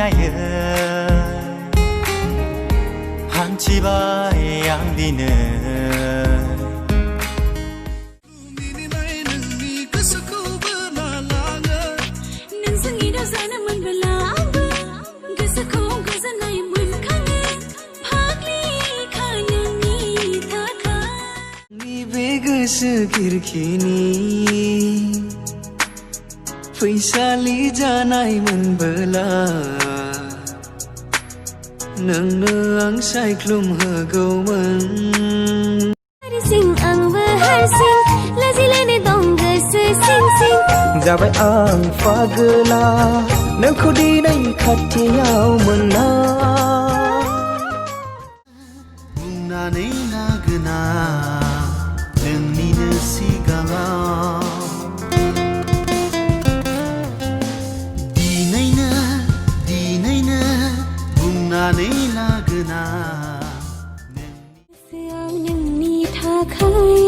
hayw 한치바의 양디는 Sekirkini Faisali janai menbela Nang ang saiklum hagauman Sing ang bahar sing Lazilane dongga sing sing Jabai ang fagla Nang kudi nai khatiyaw mana Nunai nagna Nungniनो sigaङाव दिनैनो बुंनानै लागोना गोसोआव नोंनि थाखाय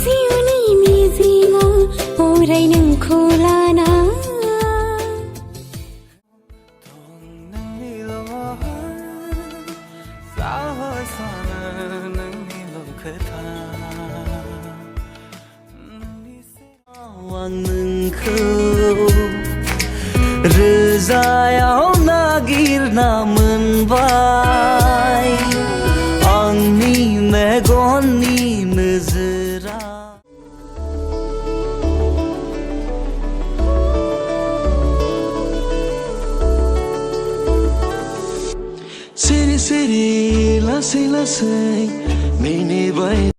जिउनि मिजिङाव अराय नोंखौ लाना आं नोंखौ रोजायाव नागिरना मोनबाय आंनि मेगननि नोजोरा सिरि सिरि लासै लासै मिनिबाय